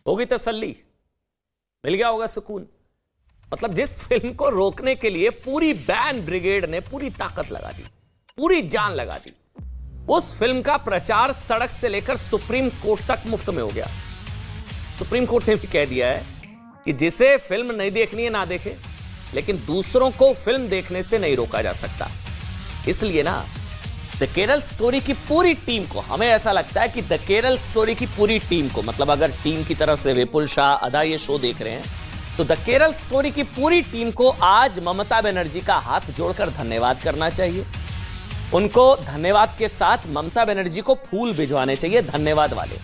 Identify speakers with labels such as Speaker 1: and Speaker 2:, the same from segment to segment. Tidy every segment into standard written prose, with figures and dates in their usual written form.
Speaker 1: होगी तसल्ली, मिल गया होगा सुकून। मतलब जिस फिल्म को रोकने के लिए पूरी बैन ब्रिगेड ने पूरी ताकत लगा दी, पूरी जान लगा दी, उस फिल्म का प्रचार सड़क से लेकर सुप्रीम कोर्ट तक मुफ्त में हो गया। सुप्रीम कोर्ट ने भी कह दिया है कि जिसे फिल्म नहीं देखनी है ना देखे, लेकिन दूसरों को फिल्म देखने से नहीं रोका जा सकता। इसलिए ना द केरल स्टोरी की पूरी टीम को, हमें ऐसा लगता है कि द केरल स्टोरी की पूरी टीम को, मतलब अगर टीम की तरफ से विपुल शाह अदा ये शो देख रहे हैं, तो द केरल स्टोरी की पूरी टीम को आज ममता बनर्जी का हाथ जोड़कर धन्यवाद करना चाहिए। उनको धन्यवाद के साथ ममता बनर्जी को फूल भिजवाने चाहिए, धन्यवाद वाले,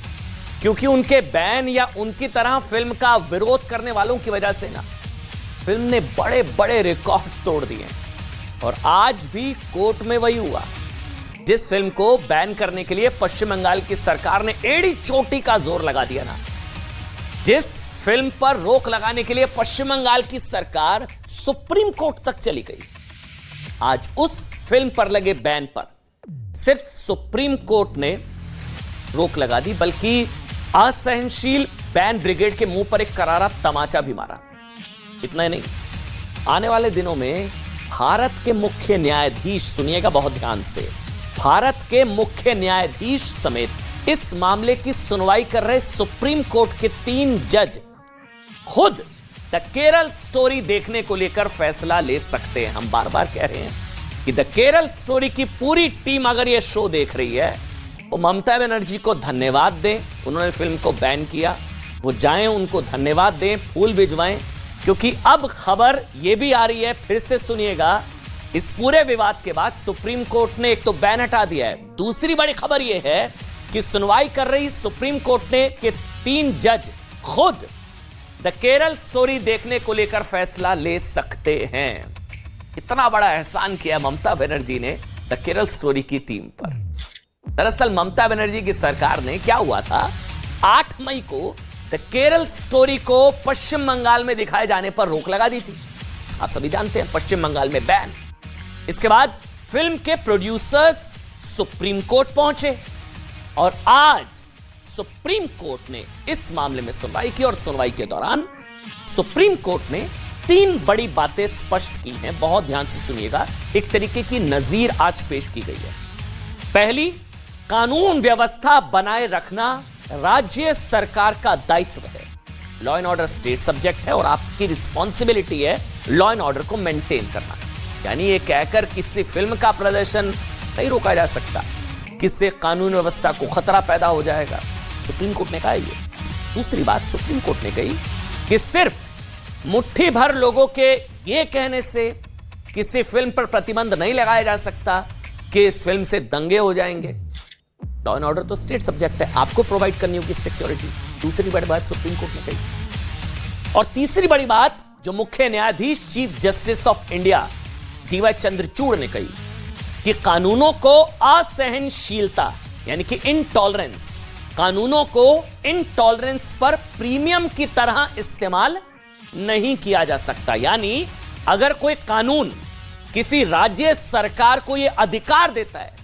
Speaker 1: क्योंकि उनके बैन या उनकी तरह फिल्म का विरोध करने वालों की वजह से ना फिल्म ने बड़े बड़े रिकॉर्ड तोड़ दिए। और आज भी कोर्ट में वही हुआ। जिस फिल्म को बैन करने के लिए पश्चिम बंगाल की सरकार ने एड़ी चोटी का जोर लगा दिया ना, जिस फिल्म पर रोक लगाने के लिए पश्चिम बंगाल की सरकार सुप्रीम कोर्ट तक चली गई, आज उस फिल्म पर लगे बैन पर सिर्फ सुप्रीम कोर्ट ने रोक लगा दी, बल्कि असहनशील बैन ब्रिगेड के मुंह पर एक करारा तमाचा भी मारा। इतना ही नहीं, आने वाले दिनों में भारत के मुख्य न्यायाधीश, सुनिएगा बहुत ध्यान से, भारत के मुख्य न्यायाधीश समेत इस मामले की सुनवाई कर रहे सुप्रीम कोर्ट के 3 जज खुद द केरल स्टोरी देखने को लेकर फैसला ले सकते हैं। हम बार बार कह रहे हैं कि द केरल स्टोरी की पूरी टीम अगर यह शो देख रही है, वो ममता बनर्जी को धन्यवाद दें, उन्होंने फिल्म को बैन किया, वो जाएं उनको धन्यवाद दें, फूल भिजवाएं, क्योंकि अब खबर यह भी आ रही है, फिर से सुनिएगा, इस पूरे विवाद के बाद सुप्रीम कोर्ट ने एक तो बैन हटा दिया है, दूसरी बड़ी खबर यह है कि सुनवाई कर रही सुप्रीम कोर्ट ने के 3 जज खुद द केरल स्टोरी देखने को लेकर फैसला ले सकते हैं। इतना बड़ा एहसान किया ममता बनर्जी ने द केरल स्टोरी की टीम पर। दरअसल ममता बनर्जी की सरकार ने, क्या हुआ था, 8 मई को द केरल स्टोरी को पश्चिम बंगाल में दिखाए जाने पर रोक लगा दी थी। आप सभी जानते हैं, पश्चिम बंगाल में बैन। इसके बाद फिल्म के प्रोड्यूसर्स सुप्रीम कोर्ट पहुंचे और आज सुप्रीम कोर्ट ने इस मामले में सुनवाई की, और सुनवाई के दौरान सुप्रीम कोर्ट ने 3 बड़ी बातें स्पष्ट की हैं। बहुत ध्यान से सुनिएगा, एक तरीके की नजीर आज पेश की गई है। पहली, कानून व्यवस्था बनाए रखना राज्य सरकार का दायित्व है। Law and order state subject है और आपकी रिस्पॉन्सिबिलिटी है लॉ एंड ऑर्डर को मेंटेन करना। यानी ये कहकर किसी फिल्म का प्रदर्शन नहीं रोका जा सकता, किससे कानून व्यवस्था को खतरा पैदा हो जाएगा, सुप्रीम कोर्ट ने कहा ये। दूसरी बात सुप्रीम कोर्ट ने कही कि सिर्फ मुट्ठी भर लोगों के ये कहने से किसी फिल्म पर प्रतिबंध नहीं लगाया जा सकता कि इस फिल्म से दंगे हो जाएंगे। लॉ एंड ऑर्डर तो स्टेट सब्जेक्ट है, आपको प्रोवाइड करनी होगी सिक्योरिटी। दूसरी बड़ी बात सुप्रीम कोर्ट ने कही। और तीसरी बड़ी बात जो मुख्य न्यायाधीश chief justice of India D Y Chandrachud ने कही कि कानूनों को असहनशीलता यानी कि इनटॉलरेंस, कानूनों को इनटॉलरेंस पर प्रीमियम की तरह इस्तेमाल नहीं किया जा सकता। यानी अगर कोई कानून किसी राज्य सरकार को यह अधिकार देता है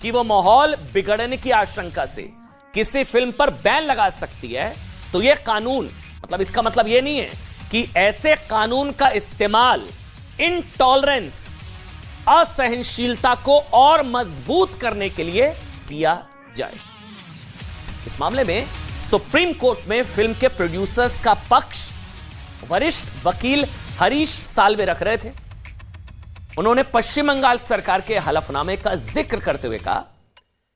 Speaker 1: कि वो माहौल बिगड़ने की आशंका से किसी फिल्म पर बैन लगा सकती है, तो यह कानून, मतलब इसका मतलब यह नहीं है कि ऐसे कानून का इस्तेमाल इनटॉलरेंस, असहनशीलता को और मजबूत करने के लिए किया जाए। इस मामले में सुप्रीम कोर्ट में फिल्म के प्रोड्यूसर्स का पक्ष वरिष्ठ वकील हरीश साल्वे रख रहे थे। उन्होंने पश्चिम बंगाल सरकार के हलफनामे का जिक्र करते हुए कहा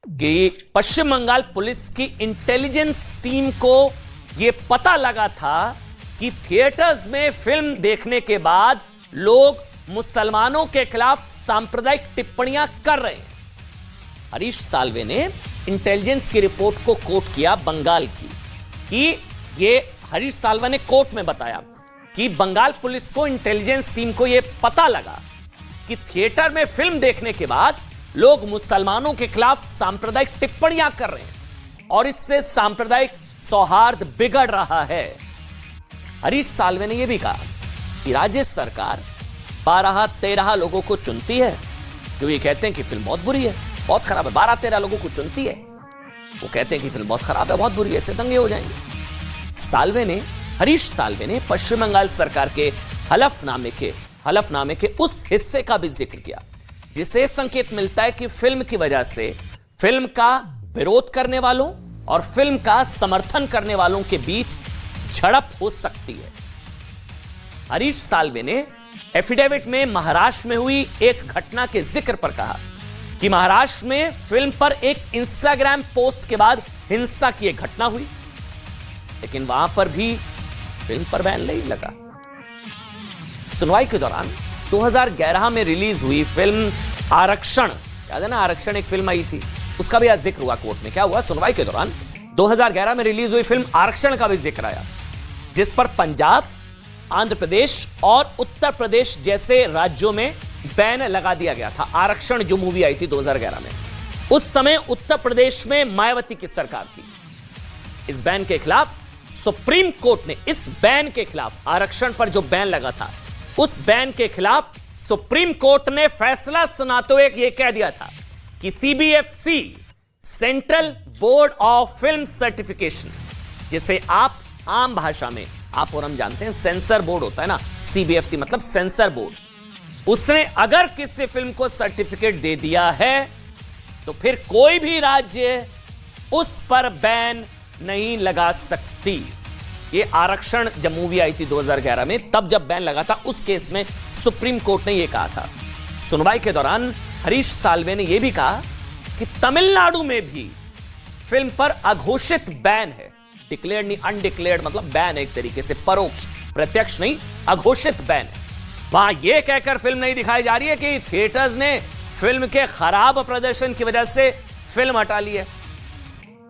Speaker 1: कि पश्चिम बंगाल पुलिस की इंटेलिजेंस टीम को यह पता लगा था कि थिएटर्स में फिल्म देखने के बाद लोग मुसलमानों के खिलाफ सांप्रदायिक टिप्पणियां कर रहे हैं। हरीश साल्वे ने इंटेलिजेंस की रिपोर्ट को कोट किया बंगाल की, कि ये हरीश साल्वे ने कोर्ट में बताया कि बंगाल पुलिस को, इंटेलिजेंस टीम को यह पता लगा कि थिएटर में फिल्म देखने के बाद लोग मुसलमानों के खिलाफ सांप्रदायिक टिप्पणियां कर रहे हैं और इससे सांप्रदायिक सौहार्द बिगड़ रहा है। हरीश साल्वे ने यह भी कहा कि राज्य सरकार 12-13 लोगों को चुनती है जो ये कहते हैं कि फिल्म बहुत बुरी है, बहुत खराब है। 12-13 लोगों को चुनती है, वो कहते हैं कि फिल्म बहुत खराब है, बहुत बुरी है, इससे दंगे हो जाएंगे। साल्वे ने, हरीश साल्वे ने पश्चिम बंगाल सरकार के हलफनामे के उस हिस्से का भी जिक्र किया जिसे संकेत मिलता है कि फिल्म की वजह से फिल्म का विरोध करने वालों और फिल्म का समर्थन करने वालों के बीच झड़प हो सकती है। हरीश साल्वे ने एफिडेविट में महाराष्ट्र में हुई एक घटना के जिक्र पर कहा कि महाराष्ट्र में फिल्म पर एक इंस्टाग्राम पोस्ट के बाद हिंसा की एक घटना हुई, लेकिन वहां पर भी फिल्म पर बैन नहीं लगा। सुनवाई के दौरान 2011 में रिलीज हुई फिल्म आरक्षण, याद है ना, आरक्षण एक फिल्म आई थी, उसका भी आज जिक्र हुआ कोर्ट में। क्या हुआ? सुनवाई के दौरान 2011 में रिलीज हुई फिल्म आरक्षण का भी जिक्र आया, जिस पर पंजाब, आंध्र प्रदेश और उत्तर प्रदेश जैसे राज्यों में बैन लगा दिया गया था। आरक्षण जो मूवी आई थी 2011 में, उस समय उत्तर प्रदेश में मायावती की सरकार थी। इस बैन के खिलाफ सुप्रीम कोर्ट ने, इस बैन के खिलाफ, आरक्षण पर जो बैन लगा था उस बैन के खिलाफ सुप्रीम कोर्ट ने फैसला सुनाते हुए यह कह दिया था कि CBFC, central board of film certification, जिसे आप आम भाषा में, आप और हम जानते हैं सेंसर बोर्ड होता है ना, सीबीएफसी मतलब सेंसर बोर्ड, उसने अगर किसी फिल्म को सर्टिफिकेट दे दिया है तो फिर कोई भी राज्य उस पर बैन नहीं लगा सकती। ये आरक्षण जब मूवी आई थी 2011 में, तब जब बैन लगा था उस केस में सुप्रीम कोर्ट ने यह कहा था। सुनवाई के दौरान हरीश साल्वे ने यह भी कहा कि तमिलनाडु में भी फिल्म पर अघोषित बैन है। डिक्लेयर्ड नहीं, अनडिक्लेयर्ड मतलब बैन है, एक तरीके से परोक्ष, प्रत्यक्ष नहीं, अघोषित बैन है। वहां यह कहकर फिल्म नहीं दिखाई जा रही है कि थिएटर्स ने फिल्म के खराब प्रदर्शन की वजह से फिल्म हटा ली है,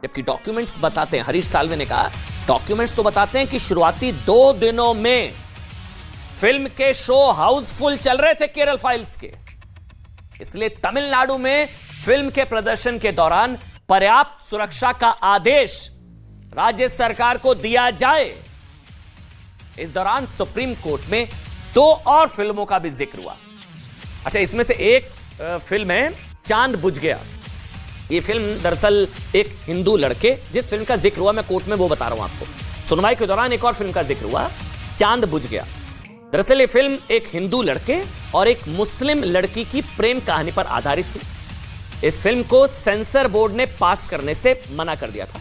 Speaker 1: जबकि डॉक्यूमेंट्स बताते हैं, हरीश साल्वे ने कहा, डॉक्यूमेंट्स तो बताते हैं कि शुरुआती 2 दिनों में फिल्म के शो हाउसफुल चल रहे थे केरल फाइल्स के। इसलिए तमिलनाडु में फिल्म के प्रदर्शन के दौरान पर्याप्त सुरक्षा का आदेश राज्य सरकार को दिया जाए। इस दौरान सुप्रीम कोर्ट में 2 और फिल्मों का भी जिक्र हुआ। अच्छा, इसमें से एक फिल्म है चांद बुझ गया। ये फिल्म दरअसल एक हिंदू लड़के, जिस फिल्म का जिक्र हुआ मैं कोर्ट में वो बता रहा हूं आपको। सुनवाई के दौरान एक और फिल्म का जिक्र हुआ, चांद बुझ गया। दरअसल ये फिल्म एक हिंदू लड़के और एक मुस्लिम लड़की की प्रेम कहानी पर आधारित थी। इस फिल्म को सेंसर बोर्ड ने पास करने से मना कर दिया था,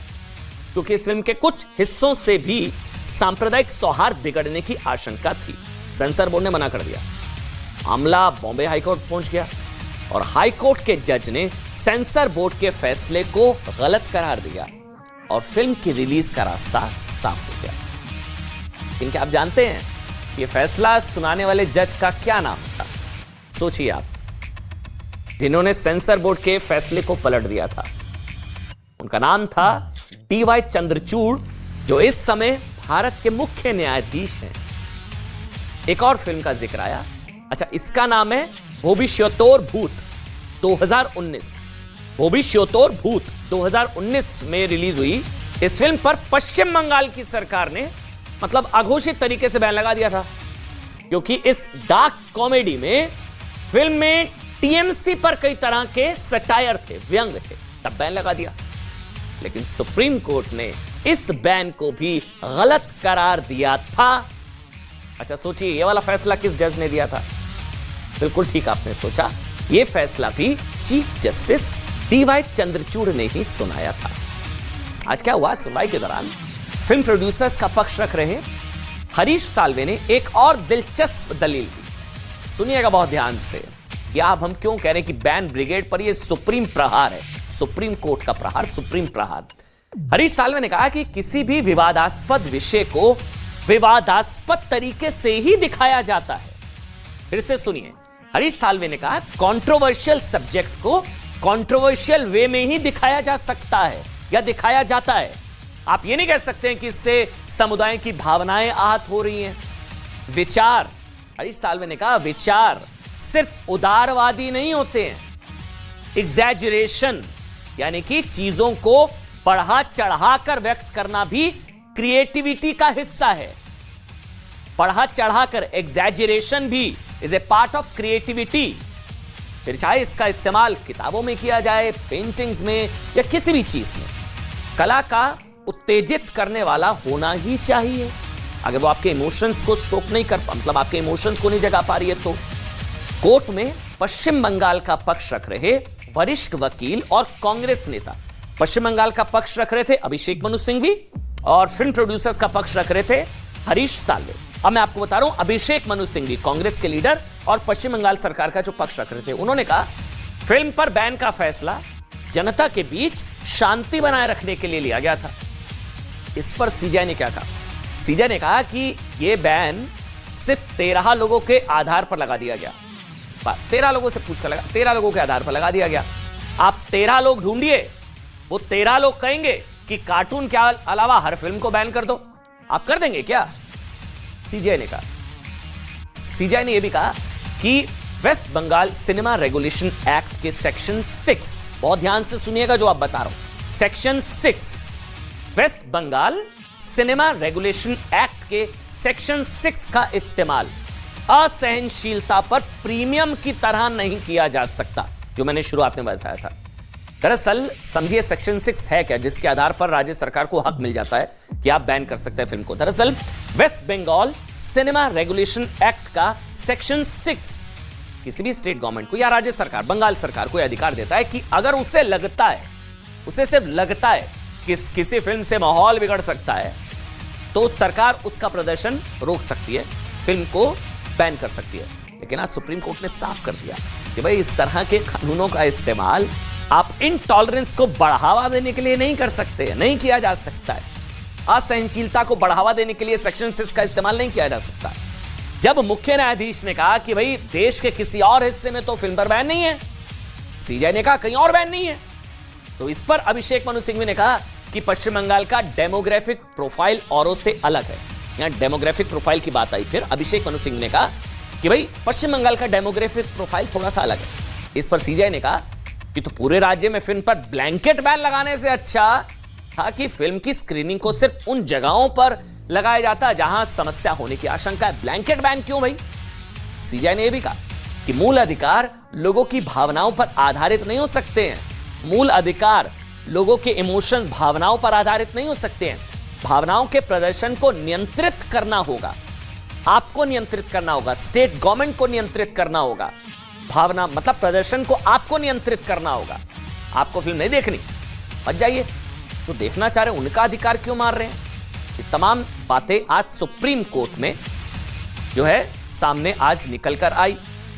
Speaker 1: क्योंकि इस फिल्म के कुछ हिस्सों से भी सांप्रदायिक सौहार्द बिगड़ने की आशंका थी। सेंसर बोर्ड ने मना कर दिया। मामला बॉम्बे हाईकोर्ट पहुंच गया और हाईकोर्ट के जज ने सेंसर बोर्ड के फैसले को गलत करार दिया और फिल्म की रिलीज का रास्ता साफ हो गया। लेकिन क्या आप जानते हैं ये फैसला सुनाने वाले जज का क्या नाम था? सोचिए आप, जिन्होंने सेंसर बोर्ड के फैसले को पलट दिया था। उनका नाम था DY चंद्रचूड़, जो इस समय भारत के मुख्य न्यायाधीश हैं। एक और फिल्म का जिक्र आया। अच्छा, इसका नाम है भविष्योत्तर भूत 2019। भविष्योत्तर भूत 2019 में रिलीज हुई इस फिल्म पर पश्चिम बंगाल की सरकार ने मतलब अघोषित तरीके से बैन लगा दिया था, क्योंकि इस डार्क कॉमेडी में फिल्म में टीएमसी पर कई तरह के सटायर थे, व्यंग थे, तब बैन लगा दिया। लेकिन सुप्रीम कोर्ट ने इस बैन को भी गलत करार दिया था। अच्छा सोचिए, यह वाला फैसला किस जज ने दिया था? बिल्कुल ठीक आपने सोचा, यह फैसला भी चीफ जस्टिस DY चंद्रचूड़ ने ही सुनाया था। आज क्या हुआ? सुनवाई के दौरान फिल्म प्रोड्यूसर्स का पक्ष रख रहे हरीश साल्वे ने एक और दिलचस्प दलील दी। सुनिएगा बहुत ध्यान से, या अब हम क्यों कह रहे हैं कि बैन ब्रिगेड पर यह सुप्रीम प्रहार है, सुप्रीम कोर्ट का प्रहार, सुप्रीम प्रहार। हरीश साल्वे ने कहा कि किसी भी विवादास्पद विषय को विवादास्पद तरीके से ही दिखाया जाता है। फिर से सुनिए, हरीश साल्वे ने कहा कंट्रोवर्शियल सब्जेक्ट को कंट्रोवर्शियल वे में ही दिखाया जा सकता है या दिखाया जाता है। आप ये नहीं कह सकते हैं कि इससे समुदाय की भावनाएं आहत हो रही हैं। विचार, हरीश साल्वे ने कहा, विचार सिर्फ उदारवादी नहीं होते हैं। एग्जैजरेशन यानी कि चीजों को बढ़ा चढ़ाकर व्यक्त करना भी क्रिएटिविटी का हिस्सा है। बढ़ा चढ़ाकर, एग्जैजरेशन भी is a part of creativity. फिर चाहे इसका इस्तेमाल किताबों में किया जाए, पेंटिंग्स में या किसी भी चीज में। कला का उत्तेजित करने वाला होना ही चाहिए। अगर वो आपके इमोशंस को स्ट्रोक नहीं कर मतलब आपके इमोशंस को नहीं जगा पा रही है तो कोर्ट में पश्चिम बंगाल का पक्ष रख रहे वरिष्ठ वकील और कांग्रेस नेता, पश्चिम बंगाल का पक्ष रख रहे थे अभिषेक मनु सिंघवी और फिल्म प्रोड्यूसर्स का पक्ष रख रहे थे हरीश साल्वे। अब मैं आपको बता रहा हूं, अभिषेक मनु सिंघवी कांग्रेस के लीडर और पश्चिम बंगाल सरकार का जो पक्ष रख रहे थे, उन्होंने कहा फिल्म पर बैन का फैसला जनता के बीच शांति बनाए रखने के लिए लिया गया था। इस पर सीजेआई ने क्या कहा? सीजेआई ने कहा कि यह बैन सिर्फ 13 लोगों के आधार पर लगा दिया गया। 13 लोगों से पूछकर लगा, 13 लोगों के आधार पर लगा दिया गया। आप 13 लोग ढूंढिए, वो 13 लोग कहेंगे कि कार्टून के अलावा हर फिल्म को बैन कर दो, आप कर देंगे क्या? सीजेआई ने कहा। सीजेआई ने यह भी कहा कि West Bengal Cinema Regulation Act के सेक्शन 6, बहुत ध्यान से सुनिएगा जो आप बता रहा हूं, section 6 West Bengal Cinema Regulation Act के सेक्शन 6 का इस्तेमाल असहनशीलता पर प्रीमियम की तरह नहीं किया जा सकता, जो मैंने शुरुआत में बताया था। दरअसल समझिए सेक्शन 6 है क्या, जिसके आधार पर राज्य सरकार को हक मिल जाता है कि आप बैन कर सकते हैं फिल्म को। दरअसल West Bengal Cinema Regulation Act का सेक्शन 6 किसी भी स्टेट गवर्नमेंट को या राज्य सरकार, बंगाल सरकार को यह अधिकार देता है कि अगर उसे लगता है, उसे सिर्फ लगता है कि किसी फिल्म से माहौल बिगड़ सकता है, तो सरकार उसका प्रदर्शन रोक सकती है, फिल्म को बैन कर सकती है। लेकिन आज सुप्रीम कोर्ट ने साफ कर दिया कि भाई इस तरह के कानूनों का इस्तेमाल आप इनटॉलरेंस को बढ़ावा देने के लिए नहीं कर सकते, नहीं किया जा सकता है। असहनशीलता को बढ़ावा देने के लिए सेक्शन 6 का इस्तेमाल नहीं किया जा सकता। जब मुख्य न्यायाधीश ने कहा कि भाई देश के किसी और हिस्से में तो फिल्म पर बैन नहीं है, सीजेआई ने कहा कहीं और बैन नहीं है, तो इस पर अभिषेक मनु सिंघवी ने कहा कि पश्चिम बंगाल का डेमोग्राफिक प्रोफाइल औरों से अलग है। यहां डेमोग्राफिक प्रोफाइल की बात आई, फिर अभिषेक मनु सिंघवी ने कहा कि भाई पश्चिम बंगाल का डेमोग्राफिक प्रोफाइल थोड़ा सा अलग है। इस पर सीजेआई ने कहा कि तो पूरे राज्य में फिल्म पर ब्लैंकेट बैन लगाने से अच्छा था कि फिल्म की स्क्रीनिंग को सिर्फ उन जगहों पर लगाया जाता जहां समस्या होने की आशंका है। ब्लैंकेट बैन क्यों भाई? सीजेआई ने यह भी कहा कि मूल अधिकार लोगों की भावनाओं पर आधारित नहीं हो सकते हैं। मूल अधिकार लोगों के इमोशंस, भावनाओं पर आधारित नहीं हो सकते हैं। भावनाओं के प्रदर्शन को नियंत्रित करना होगा, आपको नियंत्रित करना होगा, स्टेट गवर्नमेंट को नियंत्रित करना होगा। भावना मतलब प्रदर्शन को आपको नियंत्रित करना होगा। आपको फिल्म नहीं देखनी, मत जाइए, तो देखना चाह रहे उनका अधिकार क्यों मार रहे हैं? ये तमाम बातें आज सुप्रीम कोर्ट में जो है सामने आज निकल कर आई,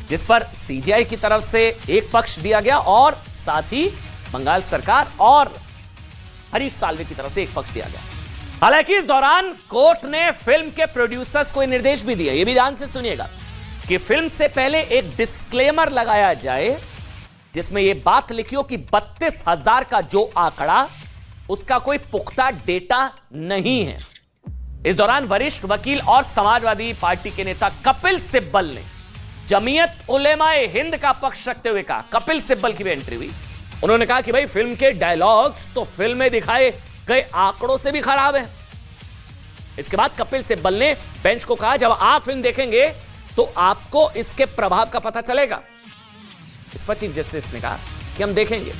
Speaker 1: जिस पर सीजेआई की तरफ से एक पक्ष दिया गया और साथ ही बंगाल सरकार और हरीश साल्वे की तरफ से एक पक्ष दिया गया। हालांकि इस दौरान कोर्ट ने फिल्म के प्रोड्यूसर्स को निर्देश भी दिया, यह भी ध्यान से सुनिएगा, कि फिल्म से पहले एक डिस्क्लेमर लगाया जाए जिसमें यह बात लिखी हो कि 32,000 का जो आंकड़ा, उसका कोई पुख्ता डेटा नहीं है। इस दौरान वरिष्ठ वकील और समाजवादी पार्टी के नेता कपिल सिब्बल ने जमीयत उलेमाए हिंद का पक्ष रखते हुए कहा, कपिल सिब्बल की भी एंट्री हुई, उन्होंने कहा कि भाई फिल्म के डायलॉग्स तो फिल्म में दिखाए गए आंकड़ों से भी खराब है। इसके बाद कपिल सिब्बल ने बेंच को कहा, जब आप फिल्म देखेंगे तो आपको इसके प्रभाव का पता चलेगा। इस पर चीफ जस्टिस ने कहा कि हम देखेंगे,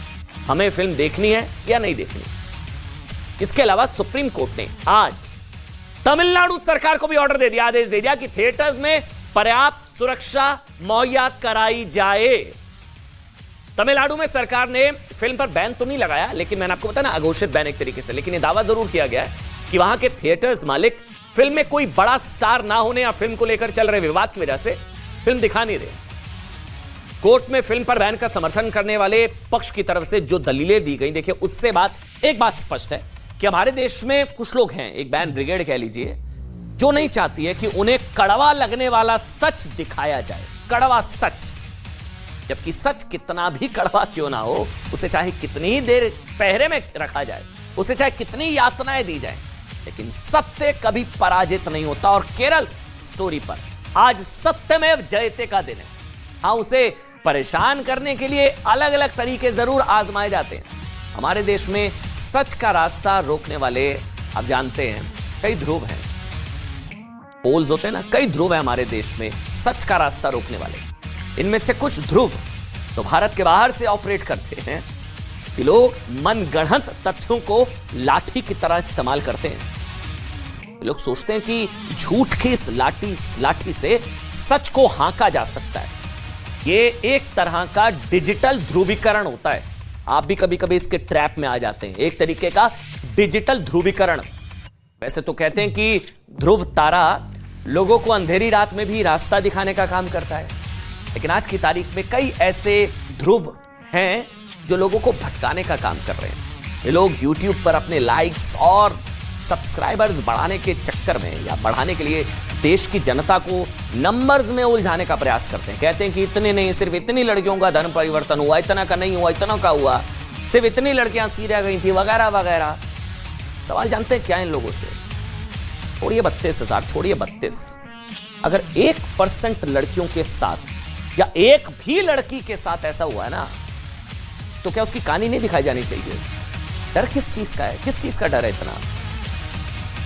Speaker 1: हमें फिल्म देखनी है या नहीं देखनी। इसके अलावा सुप्रीम कोर्ट ने आज तमिलनाडु सरकार को भी ऑर्डर दे दिया, आदेश दे दिया कि थिएटर्स में पर्याप्त सुरक्षा मुहैया कराई जाए। तमिलनाडु में सरकार ने फिल्म पर बैन तो नहीं लगाया, लेकिन मैंने आपको बताया ना, अघोषित बैन एक तरीके से, लेकिन यह दावा जरूर किया गया है कि वहां के थिएटर्स मालिक फिल्म में कोई बड़ा स्टार ना होने या फिल्म को लेकर चल रहे विवाद की वजह से फिल्म दिखा नहीं रहे। कोर्ट में फिल्म पर बैन का समर्थन करने वाले पक्ष की तरफ से जो दलीलें दी गई, देखिए उससे एक बात स्पष्ट है कि हमारे देश में कुछ लोग हैं, एक बैन ब्रिगेड कह लीजिए, जो नहीं चाहती है कि उन्हें कड़वा लगने वाला सच दिखाया जाए, कड़वा सच। जबकि सच कितना भी कड़वा क्यों ना हो, उसे चाहे कितनी ही देर पहरे में रखा जाए, उसे चाहे कितनी यातनाएं दी जाए, लेकिन सत्य कभी पराजित नहीं होता। और केरल स्टोरी पर आज सत्यमेव जयते का दिन है। हाँ, उसे परेशान करने के लिए अलग अलग तरीके जरूर आजमाए जाते हैं। हमारे देश में सच का रास्ता रोकने वाले, आप जानते हैं, कई ध्रुव हैं, पोल्स होते हैं ना, कई ध्रुव है हमारे देश में सच का रास्ता रोकने वाले। इनमें से कुछ ध्रुव तो भारत के बाहर से ऑपरेट करते हैं कि लोग मनगढ़ंत तथ्यों को लाठी की तरह इस्तेमाल करते हैं। लोग सोचते हैं कि झूठ की इस लाठी से सच को हाँका जा सकता है। ये एक तरह का डिजिटल ध्रुवीकरण होता है। आप भी कभी कभी इसके ट्रैप में आ जाते हैं, एक तरीके का डिजिटल ध्रुवीकरण। वैसे तो कहते हैं कि ध्रुव तारा लोगों को अंधेरी रात में भी रास्ता दिखाने का काम करता है, लेकिन आज की तारीख में कई ऐसे ध्रुव हैं जो लोगों को भटकाने का काम कर रहे हैं। ये लोग YouTube पर अपने लाइक्स और सब्सक्राइबर्स बढ़ाने के चक्कर में या बढ़ाने के लिए देश की जनता को नंबर्स में उलझाने का प्रयास करते हैं। कहते हैं कि इतने नहीं, सिर्फ इतनी लड़कियों का धर्म परिवर्तन हुआ, इतना का नहीं हुआ, इतना का हुआ, सिर्फ इतनी लड़कियां सीरिया गई थी, वगैरह वगैरह। सवाल जानते हैं क्या इन लोगों से? छोड़िए 32,000, छोड़िए 32, अगर 1% लड़कियों के साथ या एक भी लड़की के साथ ऐसा हुआ है ना, तो क्या उसकी कहानी नहीं दिखाई जानी चाहिए? डर किस चीज का है? किस चीज का डर है इतना?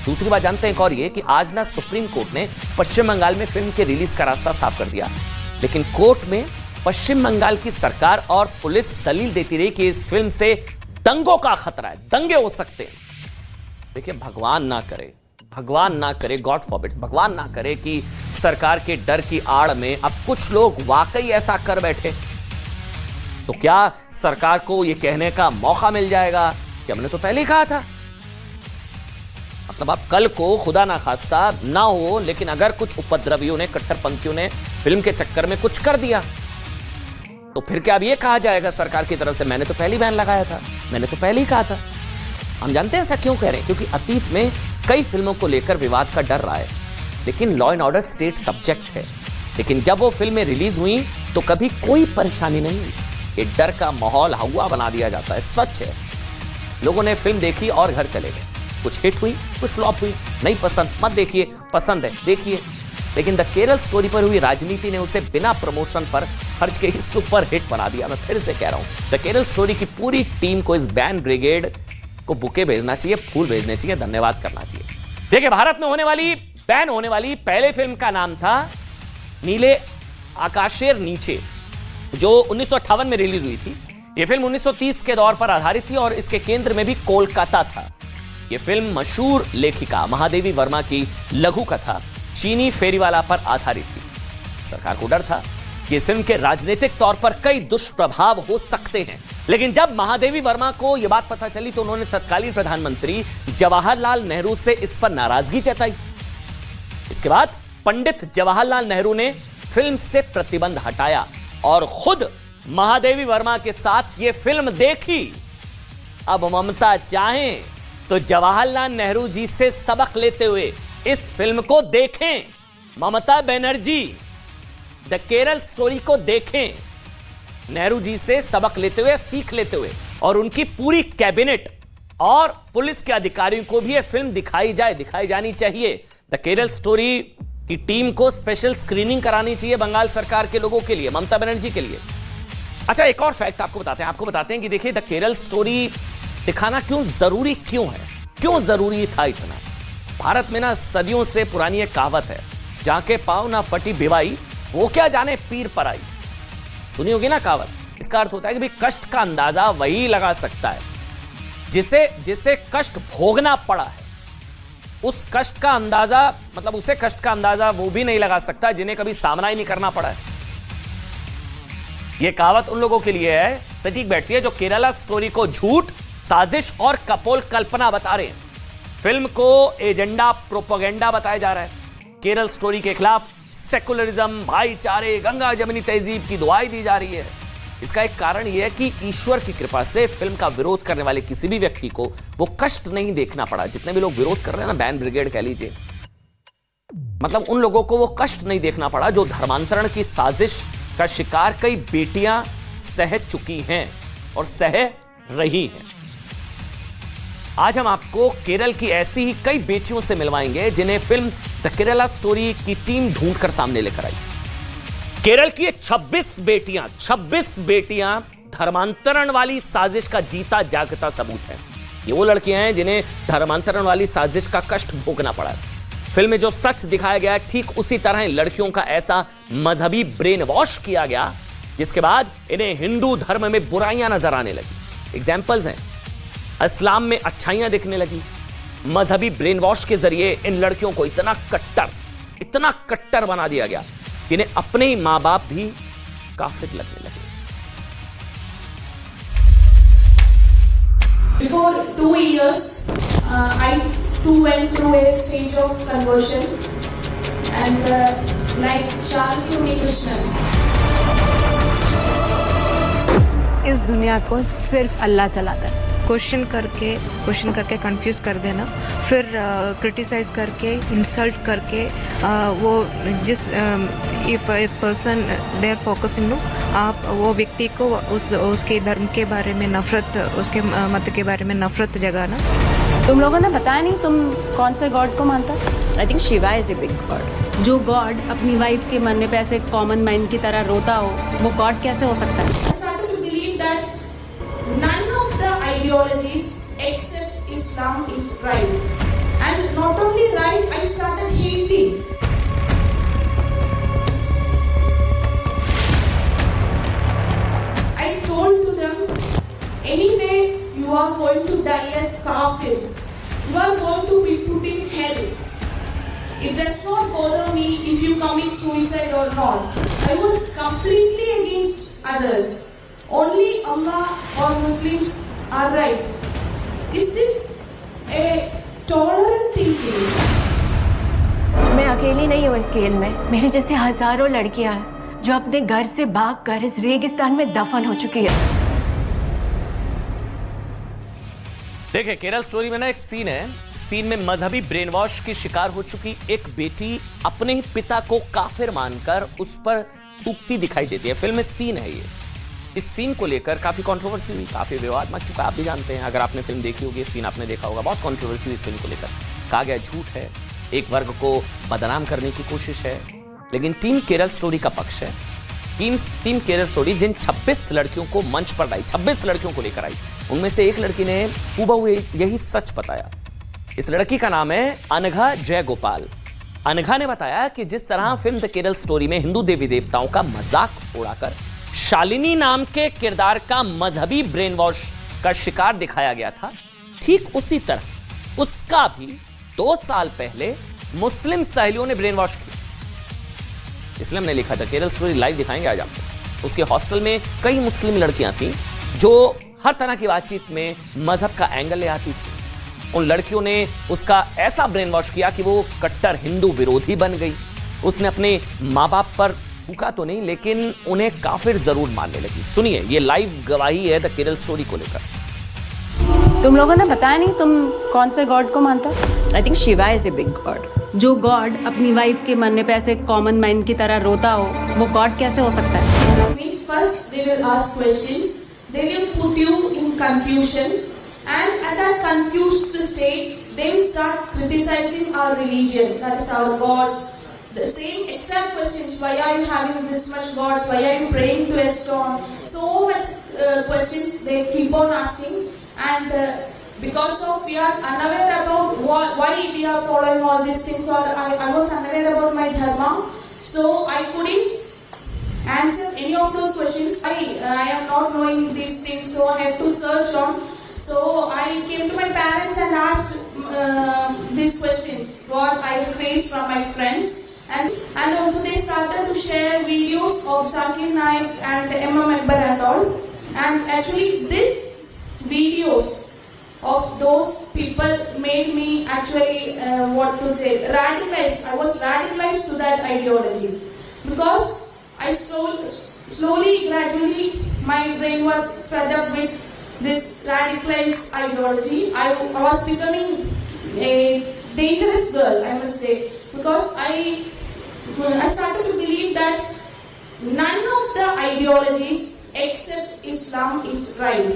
Speaker 1: दूसरी बात जानते हैं एक और ये कि आज ना सुप्रीम कोर्ट ने पश्चिम बंगाल में फिल्म के रिलीज का रास्ता साफ कर दिया, लेकिन कोर्ट में पश्चिम बंगाल की सरकार और पुलिस दलील देती रही कि इस फिल्म से दंगों का खतरा है, दंगे हो सकते हैं। देखिए, भगवान ना करे, गॉड फॉरबिड्स, भगवान ना करे कि सरकार के डर की आड़ में अब कुछ लोग वाकई ऐसा कर बैठे, तो क्या सरकार को यह कहने का मौका मिल जाएगा कि हमने तो पहले ही कहा था? मतलब अब कल को खुदा ना खास्ता ना हो, लेकिन अगर कुछ उपद्रवियों ने, कट्टरपंथियों ने फिल्म के चक्कर में कुछ कर दिया, तो फिर क्या अब यह कहा जाएगा सरकार की तरफ से मैंने तो पहले ही बैन लगाया था, मैंने तो पहले ही कहा था? हम जानते हैं ऐसा क्यों कह रहे हैं, क्योंकि अतीत में कई फिल्मों को लेकर विवाद का डर रहा है, लेकिन law and order state subject है। लेकिन जब वो फिल्में रिलीज हुई तो कभी कोई परेशानी नहीं हुई। ये डर का माहौल हवा बना दिया जाता है। सच है, लोगों ने फिल्म देखी और घर चले गए। कुछ हिट हुई, कुछ फ्लॉप हुई, नहीं पसंद मत देखिए, पसंद है देखिए। लेकिन द केरल स्टोरी पर हुई राजनीति ने उसे बिना प्रमोशन पर खर्च के ही सुपर हिट बना दिया। मैं फिर से कह रहा हूं, द केरल स्टोरी की पूरी टीम को इस बैन ब्रिगेड को बुके भेजना चाहिए, फूल भेजने चाहिए, धन्यवाद करना चाहिए। देखिए, भारत में बैन होने वाली पहले फिल्म का नाम था नीले आकाशेर नीचे, जो 1958 में रिलीज हुई थी। यह फिल्म 1930 के दौर पर आधारित थी और इसके केंद्र में भी कोलकाता था। यह फिल्म मशहूर लेखिका महादेवी वर्मा की लघु कथा चीनी फेरीवाला पर आधारित थी। सरकार को डर था कि इस फिल्म के राजनीतिक तौर पर कई दुष्प्रभाव हो सकते हैं, लेकिन जब महादेवी वर्मा को यह बात पता चली तो उन्होंने तत्कालीन प्रधानमंत्री जवाहरलाल नेहरू से इस पर नाराजगी जताई। इसके बाद पंडित जवाहरलाल नेहरू ने फिल्म से प्रतिबंध हटाया और खुद महादेवी वर्मा के साथ यह फिल्म देखी। अब ममता चाहें तो जवाहरलाल नेहरू जी से सबक लेते हुए इस फिल्म को देखें। ममता बनर्जी द केरल स्टोरी को देखें, नेहरू जी से सबक लेते हुए, सीख लेते हुए, और उनकी पूरी कैबिनेट और पुलिस के अधिकारियों को भी यह फिल्म दिखाई जानी चाहिए। द केरल स्टोरी की टीम को स्पेशल स्क्रीनिंग करानी चाहिए बंगाल सरकार के लोगों के लिए, ममता बनर्जी के लिए। अच्छा, एक और फैक्ट आपको बताते हैं कि देखिए, द केरल स्टोरी दिखाना क्यों जरूरी था इतना। भारत में ना सदियों से पुरानी एक कहावत है, जहां के पांव ना फटी भिवाई, वो क्या जाने पीर पर आई। सुनी होगी ना कहावत। इसका अर्थ होता है कि भाई कष्ट का अंदाजा वही लगा सकता है जिसे कष्ट भोगना पड़ा है। उस कष्ट का अंदाजा, मतलब उसे कष्ट का अंदाजा वो भी नहीं लगा सकता जिन्हें कभी सामना ही नहीं करना पड़ा है। यह कहावत उन लोगों के लिए है, सटीक बैठती है, जो केरला स्टोरी को झूठ, साजिश और कपोल कल्पना बता रहे हैं। फिल्म को एजेंडा, प्रोपेगेंडा बताया जा रहा है। केरल स्टोरी के खिलाफ सेकुलरिज्म, भाईचारे, गंगा जमनी तहजीब की दुआई दी जा रही है। इसका एक कारण यह है कि ईश्वर की कृपा से फिल्म का विरोध करने वाले किसी भी व्यक्ति को वो कष्ट नहीं देखना पड़ा। जितने भी लोग विरोध कर रहे हैं ना, बैन ब्रिगेड कह लीजिए, मतलब उन लोगों को वो कष्ट नहीं देखना पड़ा जो धर्मांतरण की साजिश का शिकार कई बेटियां सह चुकी हैं और सह रही हैं। आज हम आपको केरल की ऐसी ही कई बेटियों से मिलवाएंगे जिन्हें फिल्म द केरला स्टोरी की टीम ढूंढकर सामने लेकर आई। केरल की 26 बेटियां धर्मांतरण वाली साजिश का जीता जागता सबूत है। ये वो लड़कियां हैं जिन्हें धर्मांतरण वाली साजिश का कष्ट भोगना पड़ा है। फिल्म में जो सच दिखाया गया ठीक उसी तरह लड़कियों का ऐसा मजहबी ब्रेन वॉश किया गया जिसके बाद इन्हें हिंदू धर्म में बुराइयां नजर आने लगी। एग्जाम्पल्स हैं। इस्लाम में अच्छाइयां दिखने लगी, मजहबी ब्रेन वॉश के जरिए इन लड़कियों को इतना कट्टर बना दिया गया कि इन्हें अपने ही मां बाप भी काफिर लगने लगे।
Speaker 2: Before 2 years, I too went through a stage of conversion, and like Shalini Krishnan.
Speaker 3: इस दुनिया को सिर्फ अल्लाह चलाता है।
Speaker 4: क्वेश्चन करके कंफ्यूज कर देना, फिर क्रिटिसाइज करके, इंसल्ट करके, वो जिस if a person they are focusing no, आप वो व्यक्ति को उसके धर्म के बारे में नफरत, उसके मत के बारे में नफरत जगाना।
Speaker 3: तुम लोगों ने बताया नहीं तुम कौन से गॉड को मानता?
Speaker 5: I think Shiva is a big God.
Speaker 3: जो गॉड अपनी वाइफ के मरने पे ऐसे कॉमन मैन की तरह रोता हो, वो गॉड कैसे हो सकता है?
Speaker 2: I started to believe that none of the ideologies except Islam is right, and not only right, I started hating. I told to them, anyway you are going to die as kafirs, you are going to be put in hell. It does not bother me if you commit suicide or not. I was completely against others. Only Allah or Muslims are right. Is this a tolerant thinking?
Speaker 5: मैं अकेली नहीं हूँ इस खेल में। मेरे जैसे हजारों लड़कियां हैं जो अपने घर से भागकर इस रेगिस्तान में दफन हो चुकी है।
Speaker 1: देखिए, केरल स्टोरी में ना एक सीन है, सीन में मजहबी ब्रेन वॉश की शिकार हो चुकी एक बेटी अपने ही पिता को काफिर मानकर उस पर थूकती दिखाई देती है। फिल्म में सीन है ये। इस सीन को लेकर काफी कंट्रोवर्सी हुई, काफी विवाद मच चुका, आप भी जानते हैं, अगर आपने फिल्म देखी होगी, सीन आपने देखा होगा। बहुत कंट्रोवर्सी हुई इस फिल्म को लेकर, कहा गया झूठ है, एक वर्ग को बदनाम करने की कोशिश है। लेकिन टीम केरल स्टोरी का पक्ष है। टीम केरल स्टोरी जिन 26 लड़कियों को मंच पर लाई, 26 लड़कियों को लेकर आई, उनमें से एक लड़की ने हूबहू यही सच बताया। इस लड़की का नाम है अनघा जयगोपाल। अनघा ने बताया कि जिस तरह फिल्म द केरल स्टोरी में हिंदू देवी देवताओं का मजाक उड़ाकर शालिनी नाम के किरदार का मजहबी ब्रेन वॉश का शिकार दिखाया गया था, ठीक उसी तरह उसका भी 2 साल पहले मुस्लिम सहेलियों ने ब्रेन वॉश किया। इसलिए हमने लिखा था केरल स्टोरी लाइव दिखाएंगे आज आपको। उसके हॉस्टल में कई मुस्लिम लड़कियां थीं जो हर तरह की बातचीत में मजहब का एंगल ले आती थी। उन लड़कियों ने उसका ऐसा ब्रेन वॉश किया कि वो कट्टर हिंदू विरोधी बन गई। उसने अपने माँ बाप पर थूका तो नहीं, लेकिन उन्हें काफिर जरूर मानने लगी। सुनिए, ये लाइव गवाही है द केरल स्टोरी को लेकर।
Speaker 3: तुम लोगों ने बताया नहीं तुम कौन से गॉड को मानता?
Speaker 5: I think Shiva is a big God.
Speaker 3: जो गॉड अपनी वाइफ के मरने पे ऐसे कॉमन मैन की तरह रोता हो, वो गॉड कैसे हो सकता है?
Speaker 2: Means first they will ask questions, they will put you in confusion, and at that confused state, they will start criticizing our religion, that is our gods. The same exact questions: why are you having this much gods? Why are you praying to a stone? So much questions they keep on asking, and because of we are unaware about why we are following all these things, or I was unaware about my dharma, so I couldn't answer any of those questions. I am not knowing these things, so I have to search on. So I came to my parents and asked these questions what I faced from my friends, and also they started to share videos of Zakir Naik and Emma Member and all, and actually this videos of those people made me actually radicalized. I was radicalized to that ideology because I slowly, gradually, my brain was fed up with this radicalized ideology. I was becoming a dangerous girl, I must say, because I started to believe that none of the ideologies except Islam is right.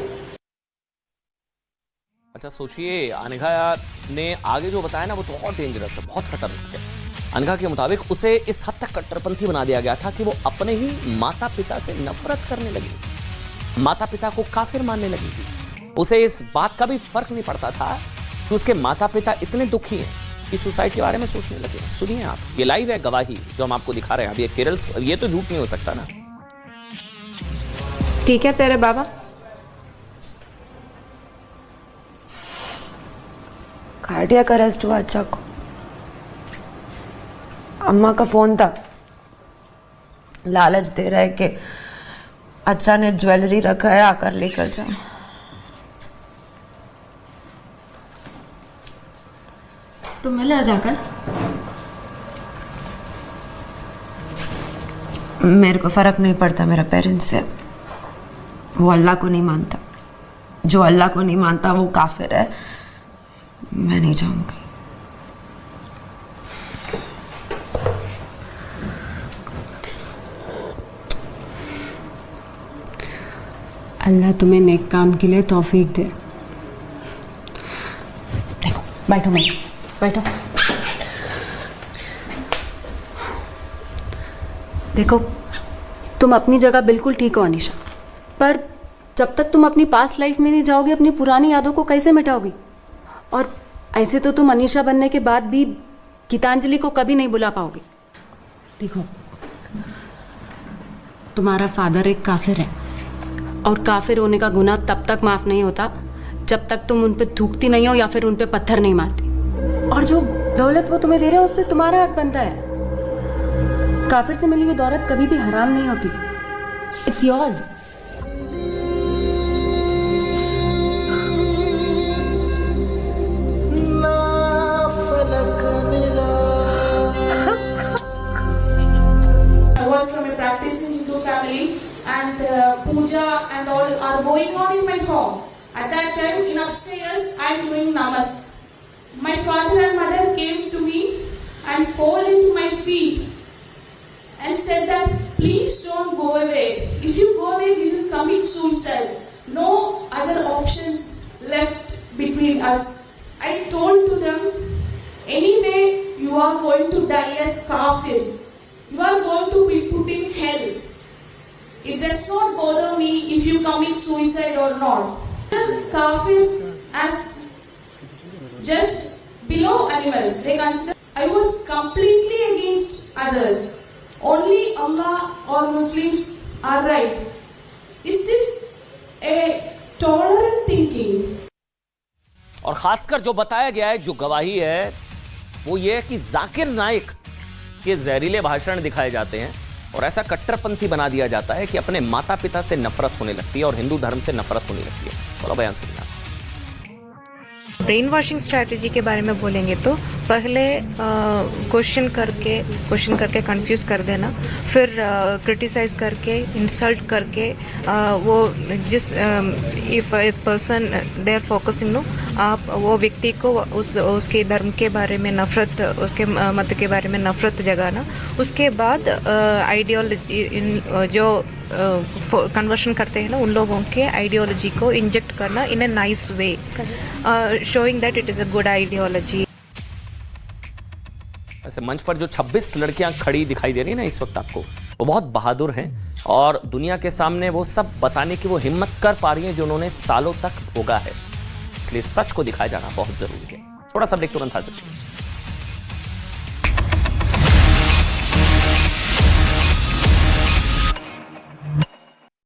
Speaker 1: अच्छा, सोचिए, अनघा ने आगे जो बताया ना वो तो और डेंजरस है, बहुत खतरनाक है। अनघा के मुताबिक उसे इस हद तक कट्टरपंथी बना दिया गया था कि वो अपने ही माता पिता से नफरत करने लगी, माता पिता को काफिर मानने लगी थी। उसे इस बात का भी फर्क नहीं पड़ता था कि उसके माता पिता इतने दुखी हैं कि सुसाइड के बारे में सोचने लगे। सुनिए आप, ये लाइव है गवाही जो हम आपको दिखा रहे हैं। अब ये केरल, ये तो झूठ नहीं हो सकता ना।
Speaker 4: ठीक है तेरे बाबा,
Speaker 6: कार्डियक अरेस्ट हुआ अच्छा को। अम्मा का फोन था, लालच दे रहा है कि अच्छा ने ज्वेलरी रखा है, आकर लेकर जाओ।
Speaker 3: तो मिले आ जाकर।
Speaker 6: मेरे को फर्क नहीं पड़ता मेरा पेरेंट्स से, वो अल्लाह को नहीं मानता। जो अल्लाह को नहीं मानता वो काफिर है, मैं नहीं जाऊंगी।
Speaker 3: अल्लाह तुम्हें नेक काम के लिए तौफीक दे। देखो बैठो, मैं बैठो। देखो तुम अपनी जगह बिल्कुल ठीक हो अनीशा, पर जब तक तुम अपनी पास्ट लाइफ में नहीं जाओगी अपनी पुरानी यादों को कैसे मिटाओगी? और ऐसे तो तुम अनीशा बनने के बाद भी गीतांजलि को कभी नहीं बुला पाओगी। देखो तुम्हारा फादर एक काफिर है, और काफिर होने का गुनाह तब तक माफ नहीं होता जब तक तुम उन पे थूकती नहीं हो या फिर उन पे पत्थर नहीं मारती। और जो दौलत वो तुम्हें दे रहे हैं उस पर तुम्हारा हक बनता है। काफिर से मिली हुई दौलत कभी भी हराम नहीं होती। It's yours.
Speaker 2: I was from a practicing Hindu family, and puja and all are going on in my home. At that time, in upstairs, I am doing namas. My father and mother came to me and fall into my feet and said that please don't go away. If you go away, we will commit suicide. No other options left between us. I told to them, anyway, you are going to die as kafirs. You are going to be put in hell. It does not bother me if you commit suicide or not. Kafirs as just below animals. They consider I was completely against others. Only Allah or Muslims are right. Is this a tolerant thinking?
Speaker 1: और खासकर जो बताया गया है, जो गवाही है, वो ये है कि जाकिर नाइक के जहरीले भाषण दिखाए जाते हैं और ऐसा कट्टरपंथी बना दिया जाता है कि अपने माता पिता से नफरत होने लगती है और हिंदू धर्म से नफरत होने लगती है। बोलो बयान सुनना।
Speaker 4: ब्रेन वॉशिंग स्ट्रैटेजी के बारे में बोलेंगे तो पहले क्वेश्चन करके कंफ्यूज कर देना, फिर क्रिटिसाइज करके, इंसल्ट करके, वो जिस if a person they are focusing no, आप वो व्यक्ति को उसके धर्म के बारे में नफरत, उसके मत के बारे में नफरत जगाना। उसके बाद आइडियोलॉजी जो कन्वर्शन करते हैं ना, उन लोगों के आइडियोलॉजी को इंजेक्ट करना in a nice way, showing that it is a good ideology.
Speaker 1: ऐसे मंच पर जो 26 लड़कियां खड़ी दिखाई दे रही है ना इस वक्त आपको, वो बहुत बहादुर हैं और दुनिया के सामने वो सब बताने की वो हिम्मत कर पा रही हैं जो उन्होंने सालों तक भोगा है। इसलिए सच को दिखाया जाना बहुत जरूरी है। थोड़ा सा ब्रेक तुरंत हाजिर।